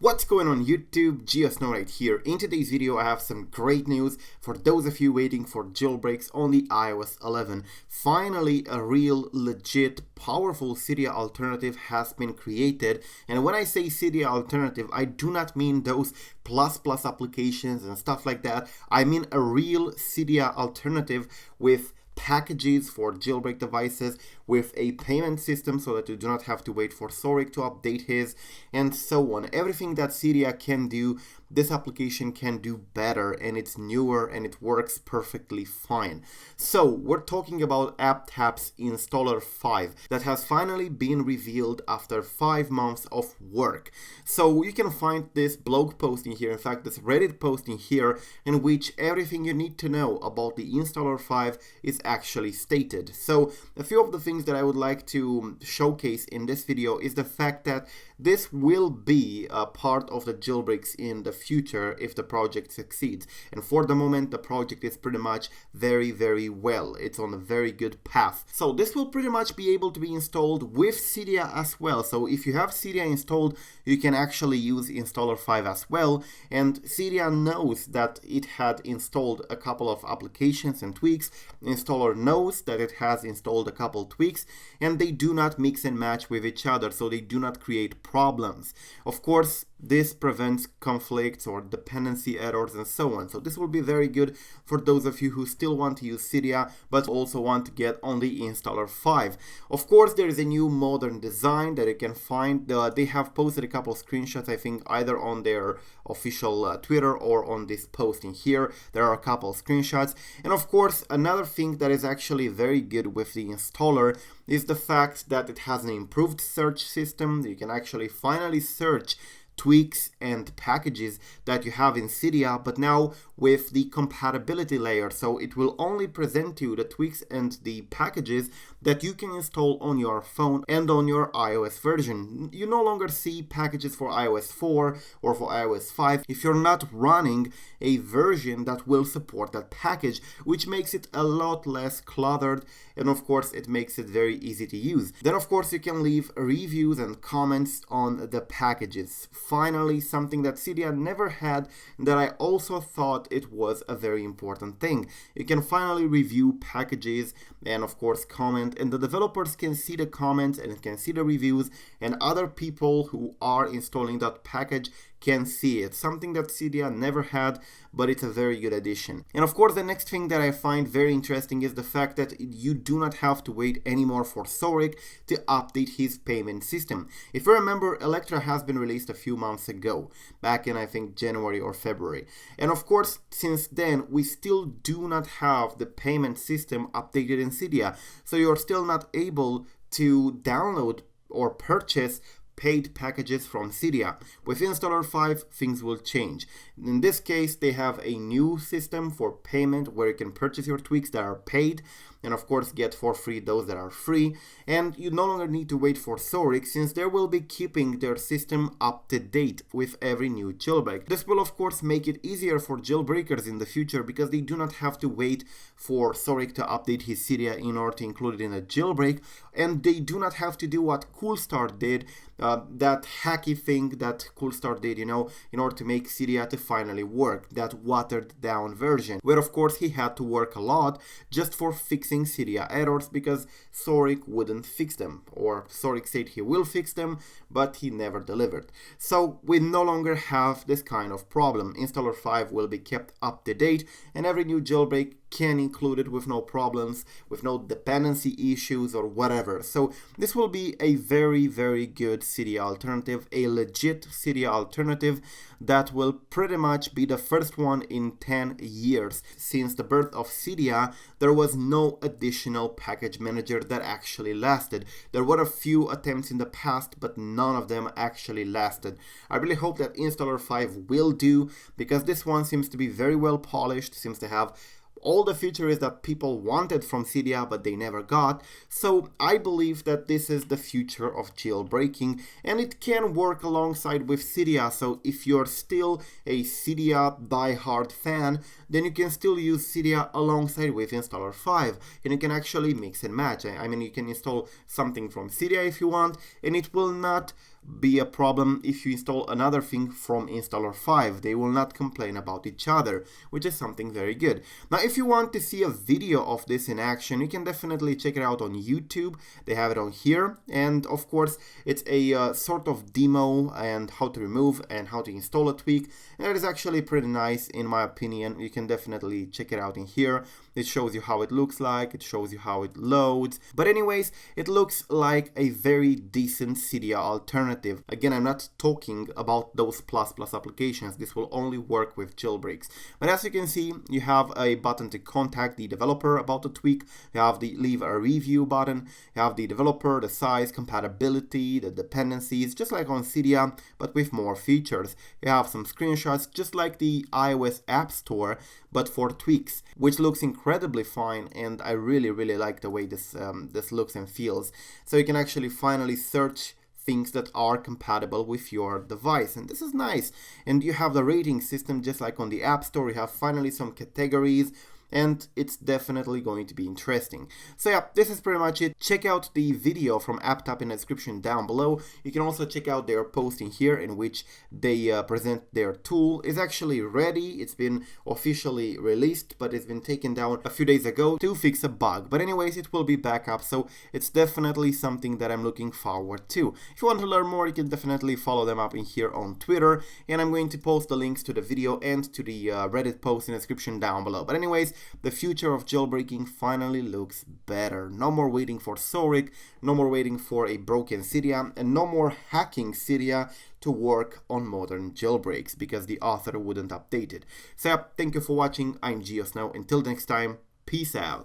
What's going on YouTube? GeoSnow right here. In today's video I have some great news for those of you waiting for jailbreaks on the iOS 11. Finally, a real legit powerful Cydia alternative has been created, and when I say Cydia alternative I do not mean those plus applications and stuff like that. I mean a real Cydia alternative with packages for jailbreak devices, with a payment system so that you do not have to wait for Saurik to update his, and so on. Everything that Cydia can do, this application can do better, and it's newer and it works perfectly fine. So we're talking about AppTapp's installer 5 that has finally been revealed after 5 months of work. So you can find this blog post in here, in fact this Reddit post in here, in which everything you need to know about the installer 5 is actually stated. So a few of the things that I would like to showcase in this video is the fact that this will be a part of the jailbreaks in the future if the project succeeds, and for the moment the project is pretty much very well. It's on a very good path. So this will pretty much be able to be installed with Cydia as well. So if you have Cydia installed, you can actually use installer 5 as well, and Cydia knows that it had installed a couple of applications and tweaks. Installer knows that it has installed a couple tweaks, and they do not mix and match with each other, so they do not create problems. Of course, this prevents conflicts or dependency errors and so on. So this will be very good for those of you who still want to use Cydia but also want to get on the installer 5. Of course, there is a new modern design that you can find. They have posted a couple of screenshots, I think either on their official Twitter or on this post in here. There are a couple of screenshots. And of course, another thing that is actually very good with the installer is the fact that it has an improved search system. You can actually finally search tweaks and packages that you have in Cydia, but now with the compatibility layer. So it will only present you the tweaks and the packages that you can install on your phone and on your iOS version. You no longer see packages for iOS 4 or for iOS 5 if you're not running a version that will support that package, which makes it a lot less cluttered, and of course it makes it very easy to use. Then of course you can leave reviews and comments on the packages. Finally, something that Cydia never had, that I also thought it was a very important thing. You can finally review packages and of course comment, and the developers can see the comments and can see the reviews, and other people who are installing that package can see it. Something that Cydia never had, but it's a very good addition. And of course the next thing that I find very interesting is the fact that you do not have to wait anymore for Saurik to update his payment system. If you remember, Electra has been released a few months ago, back in I think January or February. And of course since then we still do not have the payment system updated in Cydia. So you're still not able to download or purchase paid packages from Cydia. With installer 5 things will change. In this case they have a new system for payment where you can purchase your tweaks that are paid, and of course get for free those that are free, and you no longer need to wait for Saurik since they will be keeping their system up to date with every new jailbreak. This will of course make it easier for jailbreakers in the future because they do not have to wait for Saurik to update his Cydia in order to include it in a jailbreak, and they do not have to do what Coolstar did, that hacky thing that Coolstar did, you know, in order to make Cydia to finally work, that watered down version, where of course he had to work a lot just for fixing Cydia errors because Saurik wouldn't fix them, or Saurik said he will fix them, but he never delivered. So we no longer have this kind of problem. Installer 5 will be kept up to date, and every new jailbreak can include it with no problems, with no dependency issues or whatever. So this will be a very good Cydia alternative, a legit Cydia alternative that will pretty much be the first one in 10 years. Since the birth of Cydia, there was no additional package manager that actually lasted. There were a few attempts in the past, but none of them actually lasted. I really hope that installer 5 will do, because this one seems to be very well polished, seems to have all the features that people wanted from Cydia but they never got. So I believe that this is the future of jailbreaking, and it can work alongside with Cydia. So if you're still a Cydia diehard fan, then you can still use Cydia alongside with installer 5, and you can actually mix and match. I mean, you can install something from Cydia if you want, and it will not be a problem if you install another thing from installer 5. They will not complain about each other, which is something very good. Now, if you want to see a video of this in action, you can definitely check it out on YouTube. They have it on here, and of course it's a sort of demo and how to remove and how to install a tweak, and it is actually pretty nice in my opinion. You can definitely check it out in here. It shows you how it looks like, it shows you how it loads, but anyways, it looks like a very decent Cydia alternative. Again, I'm not talking about those plus applications. This will only work with jailbreaks. But as you can see, you have a button to contact the developer about the tweak, you have the leave a review button, you have the developer, the size, compatibility, the dependencies, just like on Cydia, but with more features. You have some screenshots, just like the iOS App Store, but for tweaks, which looks incredibly fine, and I really like the way this looks and feels. So you can actually finally search things that are compatible with your device, and this is nice. And you have the rating system just like on the App Store. You have finally some categories, and it's definitely going to be interesting. So yeah, this is pretty much it. Check out the video from AppTapp in the description down below. You can also check out their post in here in which they present their tool. It's actually ready. It's been officially released, but it's been taken down a few days ago to fix a bug. But anyways, it will be back up, so it's definitely something that I'm looking forward to. If you want to learn more, you can definitely follow them up in here on Twitter, and I'm going to post the links to the video and to the Reddit post in the description down below. But anyways, the future of jailbreaking finally looks better. No more waiting for Saurik, no more waiting for a broken Cydia, and no more hacking Cydia to work on modern jailbreaks because the author wouldn't update it. So yeah, thank you for watching. I'm GeoSnow. Until next time, peace out.